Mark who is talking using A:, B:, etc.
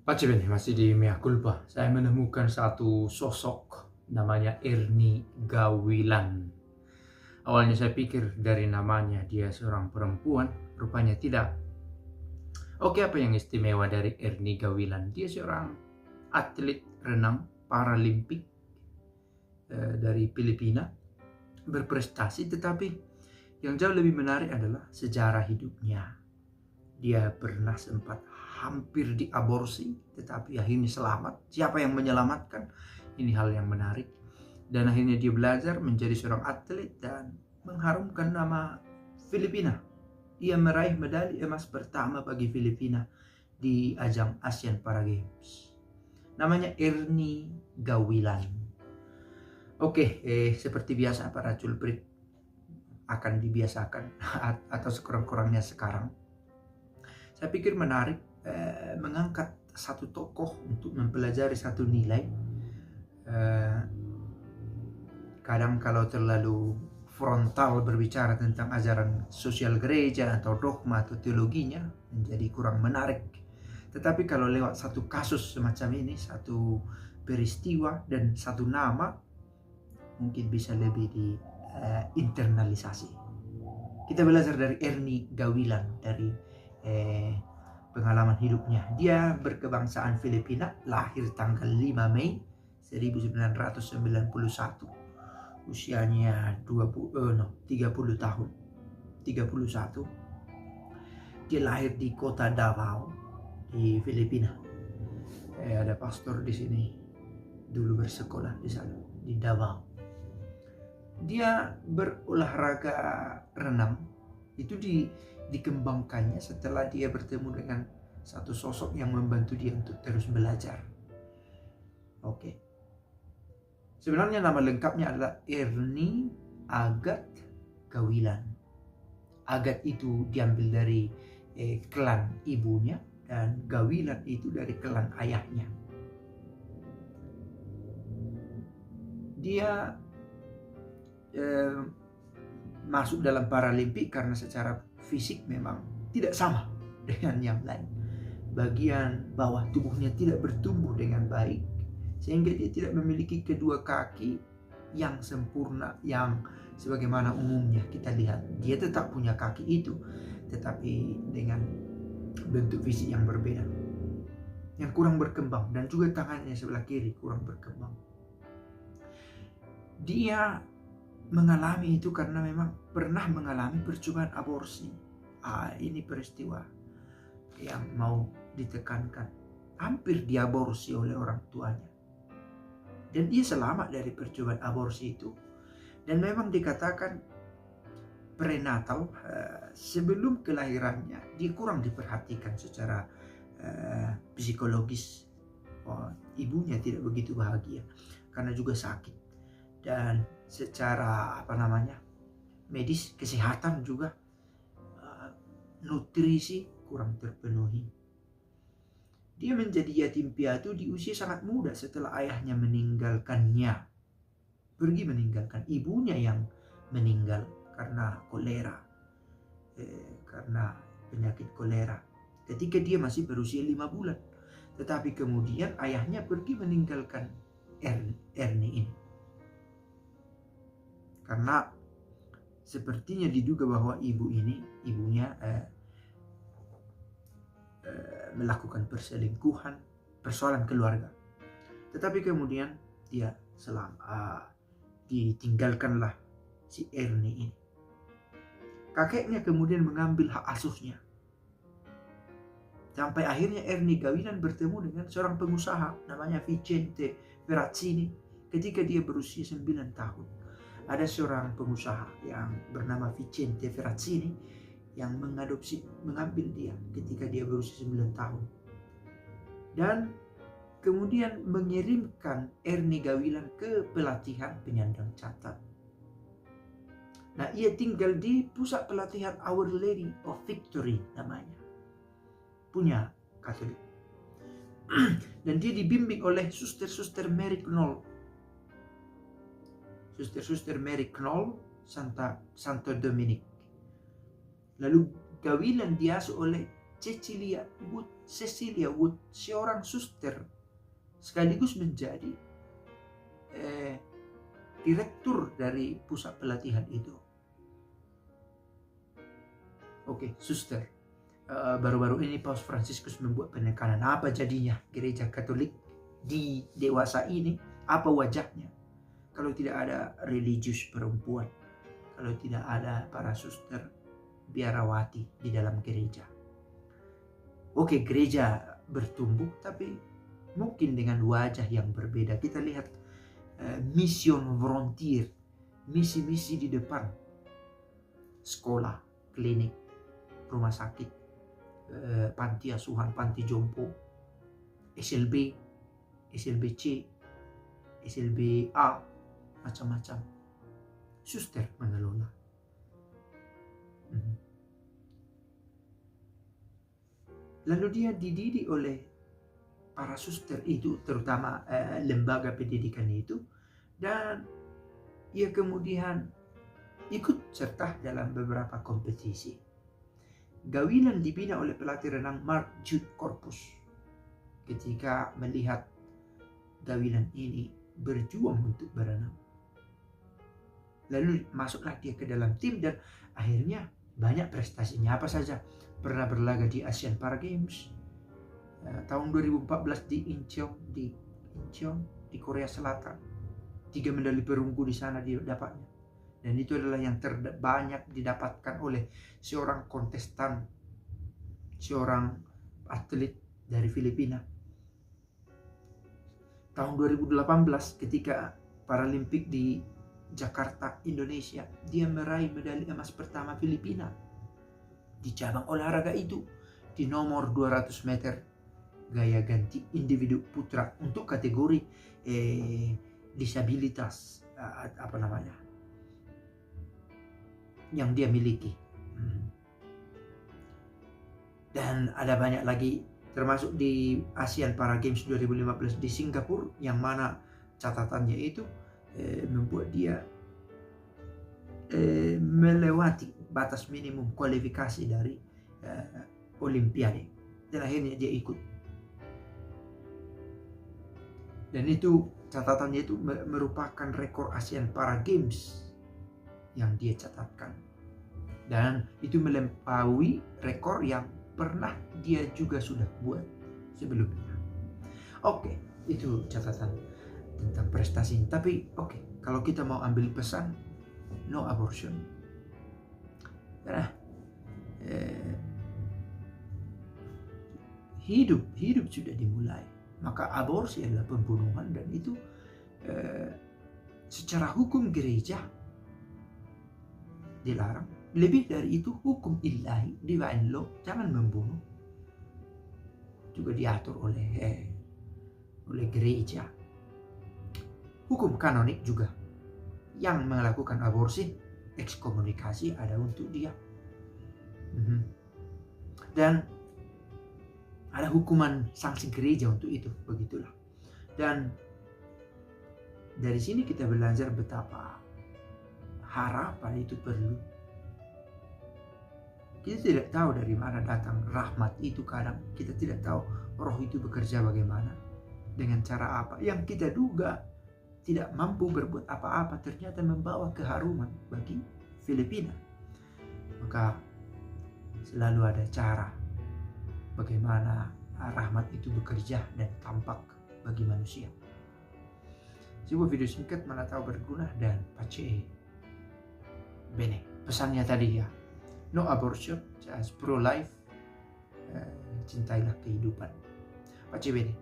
A: Pace bene, masih di mea culpa. Saya menemukan satu sosok namanya Ernie Gawilan. Awalnya saya pikir dari namanya dia seorang perempuan, rupanya tidak. Oke, apa yang istimewa dari Ernie Gawilan? Dia seorang atlet renang paralimpik dari Filipina, berprestasi, tetapi yang jauh lebih menarik adalah sejarah hidupnya. Dia pernah sempat hampir diaborsi, tetapi akhirnya selamat. Siapa yang menyelamatkan? Ini hal yang menarik. Dan akhirnya dia belajar menjadi seorang atlet dan mengharumkan nama Filipina. Ia meraih medali emas pertama bagi Filipina di ajang Asian Para Games. Namanya Ernie Gawilan. Oke, seperti biasa para culprit akan dibiasakan atau sekurang-kurangnya sekarang. Saya pikir menarik mengangkat satu tokoh untuk mempelajari satu nilai. Kadang kalau terlalu frontal berbicara tentang ajaran sosial gereja atau dogma atau teologinya menjadi kurang menarik. Tetapi kalau lewat satu kasus semacam ini, satu peristiwa dan satu nama, mungkin bisa lebih diinternalisasi. Kita belajar dari Ernie Gawilan, dari pengalaman hidupnya. Dia berkebangsaan Filipina, lahir tanggal 5 Mei 1991. Usianya 30 tahun. 31. Dia lahir di kota Davao di Filipina. Ada pastor di sini dulu bersekolah di sana, di Davao. Dia berolahraga renang itu dikembangkannya setelah dia bertemu dengan satu sosok yang membantu dia untuk terus belajar. Oke. Sebenarnya nama lengkapnya adalah Ernie Agat Gawilan. Agat itu diambil dari klan ibunya dan Gawilan itu dari klan ayahnya. Dia masuk dalam paralimpik karena secara fisik memang tidak sama dengan yang lain. Bagian bawah tubuhnya tidak bertumbuh dengan baik, sehingga dia tidak memiliki kedua kaki yang sempurna yang sebagaimana umumnya kita lihat. Dia tetap punya kaki itu, tetapi dengan bentuk fisik yang berbeda, yang kurang berkembang, dan juga tangannya sebelah kiri kurang berkembang. Dia mengalami itu karena memang pernah mengalami percobaan aborsi. Ini peristiwa yang mau ditekankan. Hampir diaborsi oleh orang tuanya. Dan dia selamat dari percobaan aborsi itu. Dan memang dikatakan prenatal, sebelum kelahirannya dia kurang diperhatikan secara psikologis. Ibunya tidak begitu bahagia karena juga sakit. Dan secara medis, kesehatan juga, nutrisi kurang terpenuhi. Dia menjadi yatim piatu di usia sangat muda setelah ayahnya meninggalkannya. Pergi meninggalkan ibunya yang meninggal karena kolera, karena penyakit kolera ketika dia masih berusia 5 bulan. Tetapi kemudian ayahnya pergi meninggalkan Ernie ini karena sepertinya diduga bahwa ibunya melakukan perselingkuhan, persoalan keluarga. Tetapi kemudian dia ditinggalkanlah si Ernie ini. Kakeknya kemudian mengambil hak asuhnya. Sampai akhirnya Ernie Gawilan bertemu dengan seorang pengusaha namanya Vicente Ferrazzini ketika dia berusia 9 tahun. Ada seorang pengusaha yang bernama Vicente Ferrazzini yang mengambil dia ketika dia berusia 9 tahun. Dan kemudian mengirimkan Ernie Gawilan ke pelatihan penyandang cacat. Nah, ia tinggal di pusat pelatihan Our Lady of Victory namanya. Punya Katolik. Dan dia dibimbing oleh Suster Mary Knoll. Suster Mary Knoll, Santo Dominic. Lalu Gawilan diasuh oleh Cecilia Wood, seorang suster sekaligus menjadi direktur dari pusat pelatihan itu. Oke, suster. Baru-baru ini Paus Fransiskus membuat penekanan. Apa jadinya gereja Katolik di dewasa ini? Apa wajahnya kalau tidak ada religius perempuan, kalau tidak ada para suster biarawati di dalam gereja? Oke, gereja bertumbuh, tapi mungkin dengan wajah yang berbeda. Kita lihat mission volunteer, misi-misi di depan, sekolah, klinik, rumah sakit, panti asuhan, panti jompo, SLB, SLBC, SLBA, macam-macam. Suster mengelola. Lalu dia dididik oleh para suster itu, terutama lembaga pendidikan itu, dan ia kemudian ikut serta dalam beberapa kompetisi. Gawilan dibina oleh pelatih renang Mark Jude Corpus. Ketika melihat gawilan ini berjuang untuk berenang, lalu masuklah dia ke dalam tim dan akhirnya banyak prestasinya. Apa saja? Pernah berlaga di Asian Para Games tahun 2014 di Incheon di Korea Selatan. 3 medali perunggu di sana didapatnya, dan itu adalah yang terbanyak didapatkan oleh seorang kontestan, seorang atlet dari Filipina. Tahun 2018 ketika Paralimpik di Jakarta, Indonesia, dia meraih medali emas pertama Filipina di cabang olahraga itu, di nomor 200 meter gaya ganti individu putra untuk kategori disabilitas yang dia miliki. Dan ada banyak lagi, termasuk di ASEAN Para Games 2015 di Singapura, yang mana catatannya itu membuat dia melewati batas minimum kualifikasi dari Olimpiade, dan akhirnya dia ikut. Dan itu catatannya itu merupakan rekor ASEAN Para Games yang dia catatkan, dan itu melampaui rekor yang pernah dia juga sudah buat sebelumnya. Oke, itu catatan tentang prestasi. Tapi kalau kita mau ambil pesan, no abortion. Karena hidup sudah dimulai, maka aborsi adalah pembunuhan, dan itu secara hukum gereja dilarang. Lebih dari itu, hukum ilahi, divine law, jangan membunuh, juga diatur oleh gereja. Hukum kanonik juga, yang melakukan aborsi, ekskomunikasi ada untuk dia. Dan ada hukuman sanksi gereja untuk itu, begitulah. Dan dari sini kita belajar betapa harapan itu perlu. Kita tidak tahu dari mana datang rahmat itu. Kadang kita tidak tahu roh itu bekerja bagaimana, dengan cara apa. Yang kita duga tidak mampu berbuat apa-apa, ternyata membawa keharuman bagi Filipina. Maka selalu ada cara bagaimana rahmat itu bekerja dan tampak bagi manusia. Sebuah video singkat, mana tahu berguna, dan pace bene. Pesannya tadi ya, no abortion, just pro life, cintailah kehidupan. Pace bene.